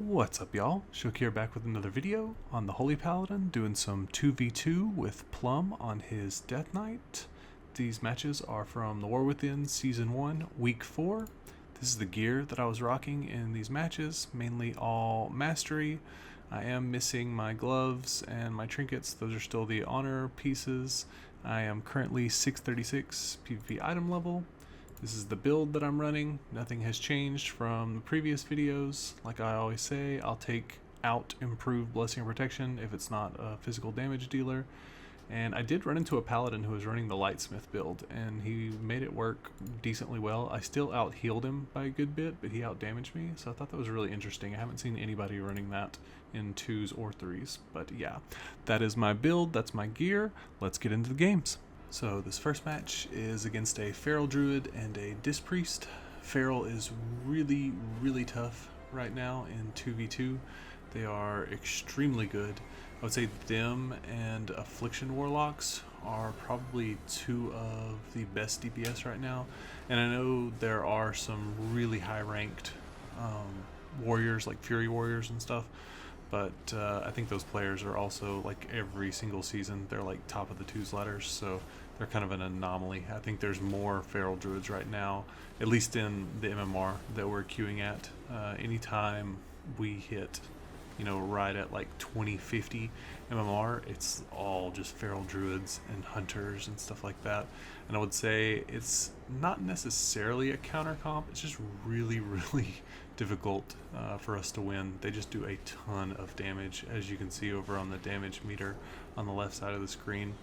What's up, y'all? Shook here, back with another video on the Holy Paladin, doing some 2v2 with Plum on his Deathknight. These matches are from the War Within Season 1, Week 4. This is the gear that I was rocking in these matches, mainly all Mastery. I am missing my gloves and my trinkets. Those are still the honor pieces. I am currently 636 PvP item level. This is the build that I'm running. Nothing has changed from the previous videos. Like I always say, I'll take out improved Blessing and Protection if it's not a physical damage dealer. And I did run into a Paladin who was running the Lightsmith build, and he made it work decently well. I still out-healed him by a good bit, but he out-damaged me, so I thought that was really interesting. I haven't seen anybody running that in 2s or 3s, but yeah. That is my build, that's my gear. Let's get into the games. So this first match is against a Feral Druid and a Disc Priest. Feral is really tough right now in 2v2. They are extremely good. I would say them and Affliction warlocks are probably two of the best DPS right now. And I know there are some really high ranked warriors like Fury warriors and stuff. But I think those players are also, like, every single season, they're like top of the 2s ladders, so they're kind of an anomaly. I think there's more Feral Druids right now, at least in the MMR that we're queuing at. Anytime we hit, right at like 2050 MMR, it's all just Feral Druids and Hunters and stuff like that. And I would say it's not necessarily a counter comp, it's just really difficult for us to win. They just do a ton of damage, as you can see over on the damage meter on the left side of the screen.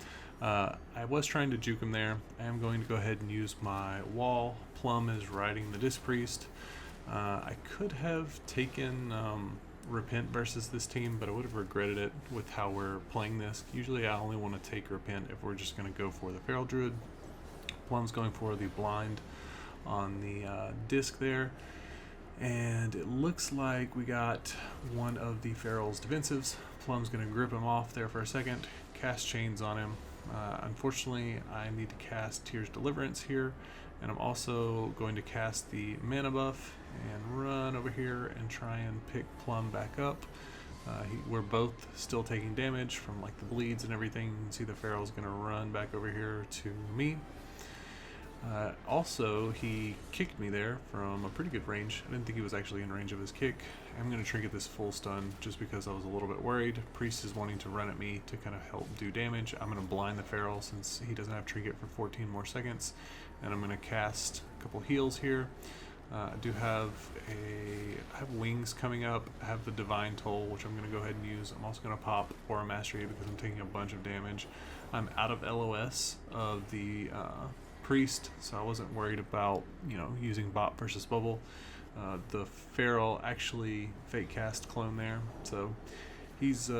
I was trying to juke him there. I am going to go ahead and use my wall. Plum is riding the Disc Priest. I could have taken Repent versus this team, but I would have regretted it with how we're playing this. Usually I only want to take Repent if we're just going to go for the Feral Druid. Plum's going for the blind on the disc there. And it looks like we got one of the Feral's defensives. Plum's going to grip him off there for a second, cast chains on him. Unfortunately, I need to cast Tears Deliverance here, and I'm also going to cast the mana buff and run over here and try and pick Plum back up. We're both still taking damage from like the bleeds and everything. You can see the Feral's going to run back over here to me. Also, he kicked me there from a pretty good range. I didn't think he was actually in range of his kick. I'm going to trinket this full stun just because I was a little bit worried. Priest is wanting to run at me to kind of help do damage. I'm going to blind the Feral since he doesn't have trinket for 14 more seconds. And I'm going to cast a couple heals here. I do have wings coming up. I have the Divine Toll, which I'm going to go ahead and use. I'm also going to pop Aura Mastery because I'm taking a bunch of damage. I'm out of LOS of the Priest, so I wasn't worried about using bot versus bubble. The Feral actually fake cast clone there, so he's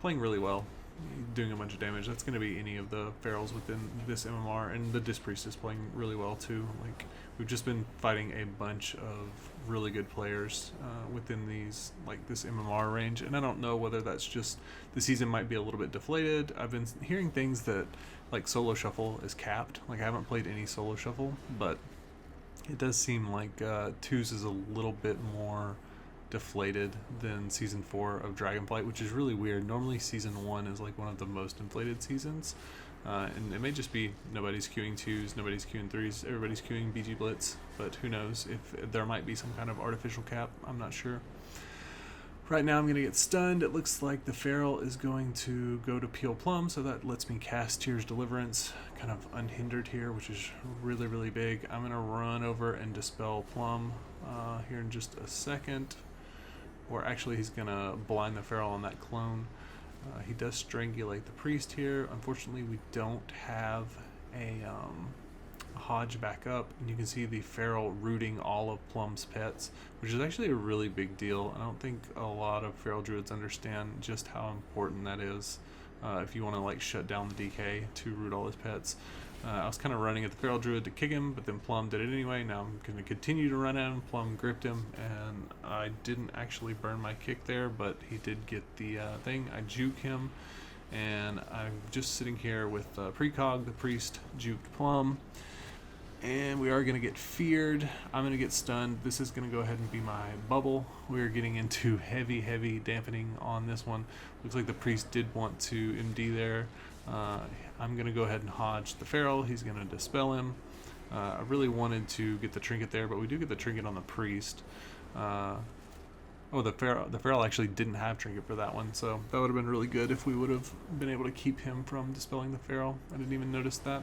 playing really well, doing a bunch of damage. That's going to be any of the Ferals within this MMR, and the Disc Priest is playing really well too. Like, we've just been fighting a bunch of really good players within these, like, this MMR range, and I don't know whether that's just the season might be a little bit deflated. I've been hearing things that like solo shuffle is capped. Like, I haven't played any solo shuffle, but it does seem like 2s is a little bit more deflated than season 4 of Dragonflight, which is really weird. Normally season 1 is like one of the most inflated seasons, and it may just be nobody's queuing 2s, nobody's queuing 3s, everybody's queuing BG Blitz, but who knows if there might be some kind of artificial cap. I'm not sure. Right now I'm going to get stunned. It looks like the Feral is going to go to Peel Plum, so that lets me cast Tears Deliverance kind of unhindered here, which is really big. I'm going to run over and dispel Plum here in just a second. Or actually, he's going to blind the Feral on that clone. He does strangulate the Priest here. Unfortunately, we don't have a Hodge back up, and you can see the Feral rooting all of Plum's pets, which is actually a really big deal. I don't think a lot of Feral Druids understand just how important that is if you want to like shut down the DK to root all his pets. I was kind of running at the Feral Druid to kick him, but then Plum did it anyway. Now I'm going to continue to run at him. Plum gripped him, and I didn't actually burn my kick there, but he did get the thing. I juke him, and I'm just sitting here with precog. The Priest juked Plum. And we are going to get feared. I'm going to get stunned. This is going to go ahead and be my bubble. We're getting into heavy dampening on this one. Looks like the priest did want to MD there. I'm going to go ahead and Hodge the Feral. He's going to dispel him. I really wanted to get the trinket there, but we do get the trinket on the priest. Oh, the Feral actually didn't have trinket for that one, so that would have been really good if we would have been able to keep him from dispelling the Feral. I didn't even notice that.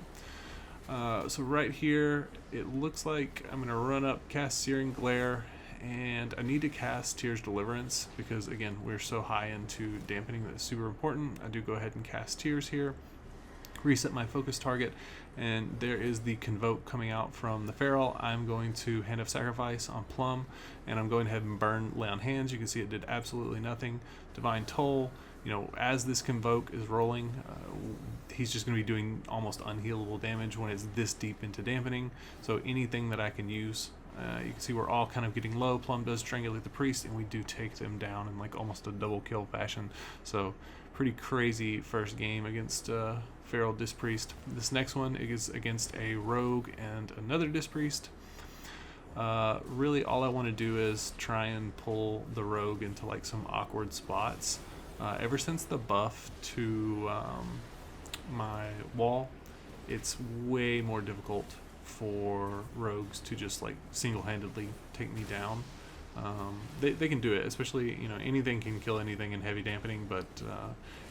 So right here, it looks like I'm going to run up, cast Searing Glare, and I need to cast Tears Deliverance because, again, we're so high into dampening that it's super important. I do go ahead and cast Tears here, reset my focus target, and there is the Convoke coming out from the Feral. I'm going to Hand of Sacrifice on Plum, and I'm going ahead and burn Lay on Hands. You can see it did absolutely nothing. Divine Toll, you know, as this Convoke is rolling, he's just going to be doing almost unhealable damage when it's this deep into dampening. So anything that I can use, you can see we're all kind of getting low. Plum does Strangulate the Priest, and we do take them down in like almost a double kill fashion. So pretty crazy first game against Feral Disc Priest. This next one is against a Rogue and another Disc Priest. Really all I want to do is try and pull the Rogue into like some awkward spots. Ever since the buff to my wall, it's way more difficult for rogues to just like single-handedly take me down. They can do it, especially, you know, anything can kill anything in heavy dampening, but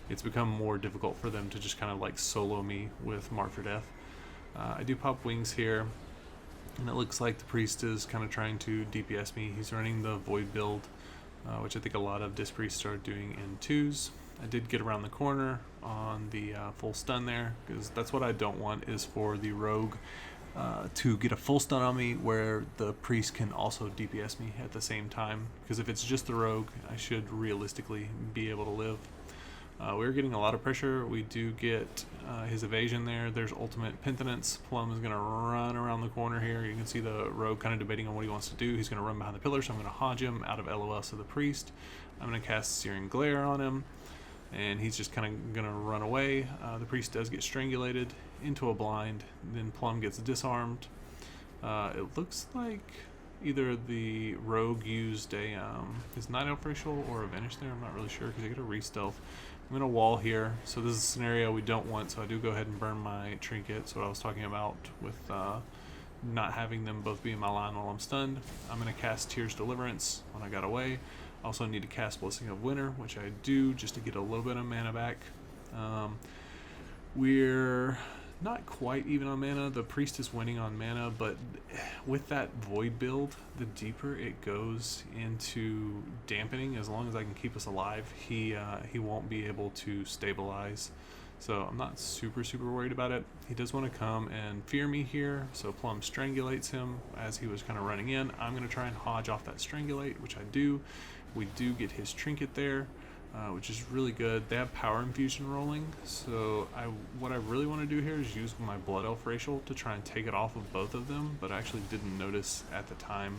it's become more difficult for them to just kind of like solo me with Mark for Death. I do pop wings here, and it looks like the priest is kind of trying to DPS me. He's running the Void build, which I think a lot of Disc Priests are doing in 2s. I did get around the corner on the full stun there, because that's what I don't want, is for the Rogue to get a full stun on me where the priest can also DPS me at the same time, because if it's just the Rogue, I should realistically be able to live. We're getting a lot of pressure. We do get his evasion there. There's ultimate penitence. Plum is going to run around the corner here. You can see the Rogue kind of debating on what he wants to do. He's going to run behind the pillar, so I'm going to Hodge him out of LOS of the priest. I'm going to cast Searing Glare on him, and he's just kind of going to run away. The priest does get strangulated into a blind. Then Plum gets disarmed. It looks like either the Rogue used a his Night Elf Racial or a Vanish there. I'm not really sure because I get a re-stealth. I'm going to wall here. So this is a scenario we don't want, so I do go ahead and burn my trinkets, what I was talking about with not having them both be in my line while I'm stunned. I'm going to cast Tears Deliverance when I got away. Also need to cast Blessing of Winter, which I do just to get a little bit of mana back. We're not quite even on mana. The priest is winning on mana, but with that Void build, the deeper it goes into dampening, as long as I can keep us alive, he won't be able to stabilize. So I'm not super worried about it. He does want to come and fear me here, so Plum strangulates him as he was kind of running in. I'm going to try and Hodge off that strangulate, which I do. We do get his trinket there, which is really good. They have Power Infusion rolling, so what I really want to do here is use my Blood Elf Racial to try and take it off of both of them, but I actually didn't notice at the time.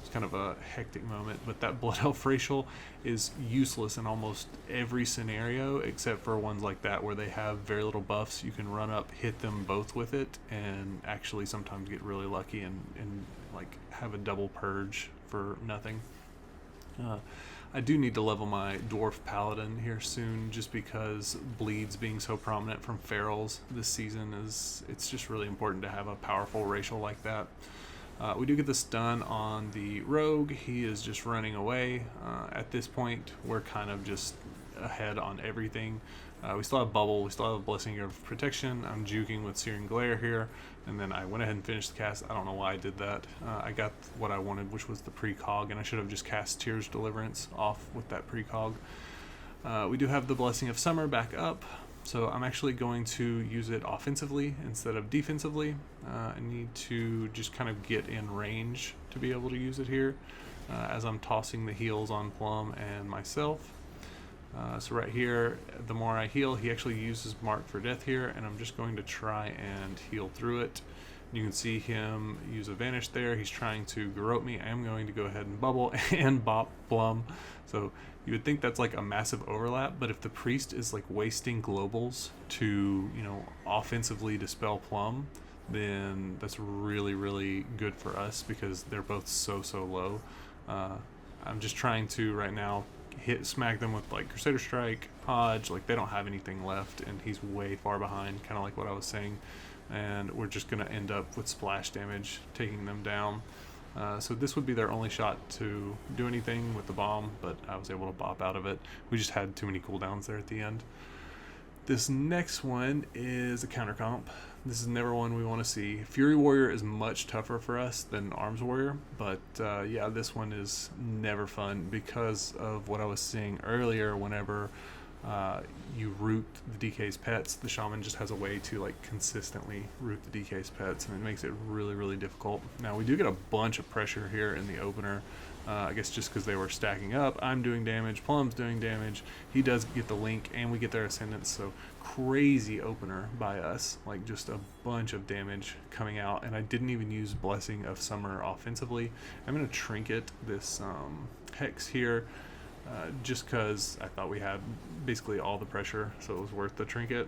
It's kind of a hectic moment, but that Blood Elf Racial is useless in almost every scenario except for ones like that where they have very little buffs. You can run up, hit them both with it, and actually sometimes get really lucky and like have a double purge for nothing. I do need to level my Dwarf Paladin here soon, just because bleeds being so prominent from ferals this season it's just really important to have a powerful racial like that. We do get the stun on the Rogue. He is just running away. At this point, we're kind of just ahead on everything. We still have Bubble, we still have Blessing of Protection. I'm juking with Searing Glare here, and then I went ahead and finished the cast. I don't know why I did that. I got what I wanted, which was the precog, and I should have just cast Tears Deliverance off with that precog. We do have the Blessing of Summer back up, so I'm actually going to use it offensively instead of defensively. I need to just kind of get in range to be able to use it here as I'm tossing the heals on Plum and myself. So right here, the more I heal, he actually uses Mark for Death here, and I'm just going to try and heal through it. You can see him use a Vanish there. He's trying to garrote me. I am going to go ahead and bubble and bop Plum. So you would think that's like a massive overlap, but if the priest is like wasting globals to, you know, offensively dispel Plum, then that's really, really good for us because they're both so low. I'm just trying to right now smack them with like Crusader Strike, Hodge. Like they don't have anything left, and he's way far behind, kind of like what I was saying. And we're just gonna end up with splash damage taking them down. So this would be their only shot to do anything with the bomb, but I was able to bop out of it. We just had too many cooldowns there at the end. This next one is a counter comp. This is never one we want to see. Fury Warrior is much tougher for us than Arms Warrior, but yeah, this one is never fun because of what I was saying earlier. Whenever you root the DK's pets, the Shaman just has a way to like consistently root the DK's pets, and it makes it really, really difficult. Now we do get a bunch of pressure here in the opener. I guess just because they were stacking up. I'm doing damage, Plum's doing damage, he does get the link, and we get their ascendance, so crazy opener by us, like just a bunch of damage coming out, and I didn't even use Blessing of Summer offensively. I'm going to trinket this Hex here, just because I thought we had basically all the pressure, so it was worth the trinket.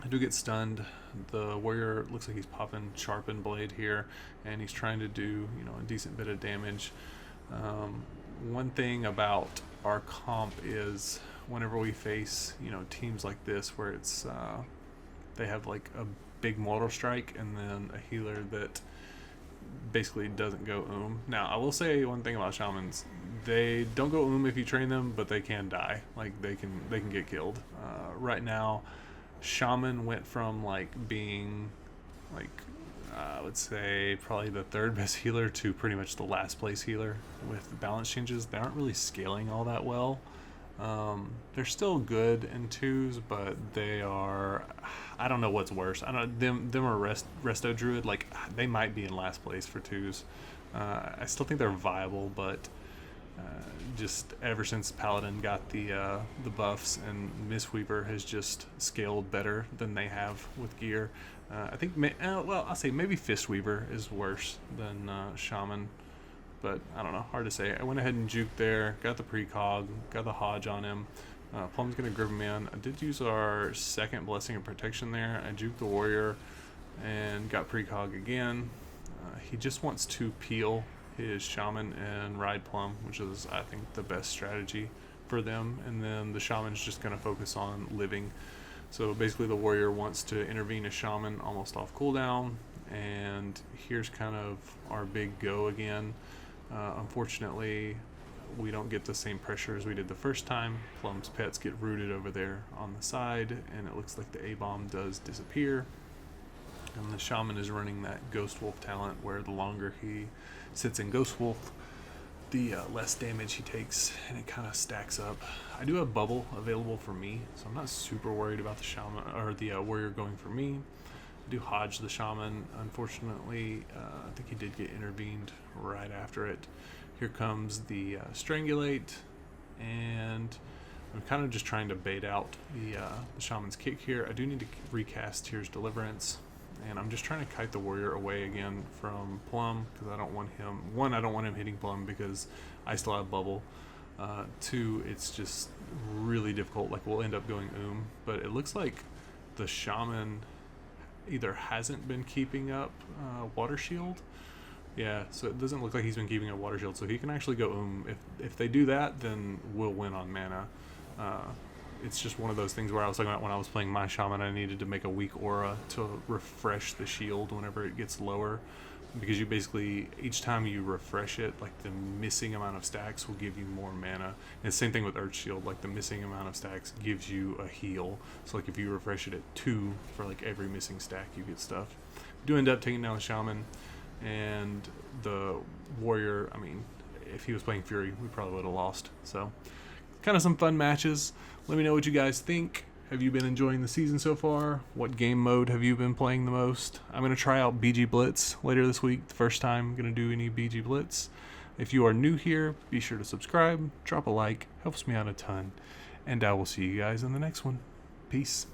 I do get stunned. The warrior looks like he's popping Sharpened Blade here, and he's trying to do, you know, a decent bit of damage. One thing about our comp is whenever we face, you know, teams like this where it's they have like a big mortal strike and then a healer that basically doesn't go Now I will say one thing about shamans: they don't go if you train them, but they can die. Like they can get killed. Right now, Shaman went from like being like I would say probably the third best healer to pretty much the last place healer with the balance changes. They aren't really scaling all that well. They're still good in twos, but they are, I don't know what's worse. I don't them or Resto Druid, like they might be in last place for twos. I still think they're viable, but just ever since Paladin got the buffs, and Mistweaver has just scaled better than they have with gear. I think, well, I'll say maybe Fistweaver is worse than Shaman, but I don't know, hard to say. I went ahead and juked there, got the precog, got the Hodge on him. Plum's going to grip him in. I did use our second Blessing of Protection there. I juked the warrior and got precog again. He just wants to peel his Shaman and ride Plum, which is, I think, the best strategy for them. And then the Shaman's just going to focus on living. So basically the warrior wants to intervene a Shaman almost off cooldown, and here's kind of our big go again. Unfortunately, we don't get the same pressure as we did the first time. Plum's pets get rooted over there on the side, and it looks like the A-bomb does disappear. And the Shaman is running that Ghost Wolf talent, where the longer he sits in Ghost Wolf, the less damage he takes, and it kind of stacks up. I do have Bubble available for me, so I'm not super worried about the Shaman or the warrior going for me. I do Hodge the Shaman. Unfortunately, I think he did get intervened right after it. Here comes the Strangulate, and I'm kind of just trying to bait out the Shaman's kick here. I do need to recast Tears Deliverance, and I'm just trying to kite the warrior away again from Plum, because I don't want him, one, I don't want him hitting Plum because I still have Bubble. Two, it's just really difficult. Like we'll end up going but it looks like the Shaman either hasn't been keeping up Water Shield. Yeah, so it doesn't look like he's been keeping up Water Shield, so he can actually go If they do that, then we'll win on mana. It's just one of those things where I was talking about when I was playing my Shaman, I needed to make a weak aura to refresh the shield whenever it gets lower, because you basically, each time you refresh it, like the missing amount of stacks will give you more mana. And the same thing with Earth Shield, like the missing amount of stacks gives you a heal. So like if you refresh it at 2 for like every missing stack, you get stuff. Do end up taking down the Shaman, and the warrior, I mean, if he was playing Fury, we probably would have lost. So kind of some fun matches. Let me know what you guys think. Have you been enjoying the season so far? What game mode have you been playing the most? I'm going to try out BG Blitz later this week. The first time I'm going to do any BG Blitz. If you are new here, be sure to subscribe, drop a like, helps me out a ton. And I will see you guys in the next one. Peace.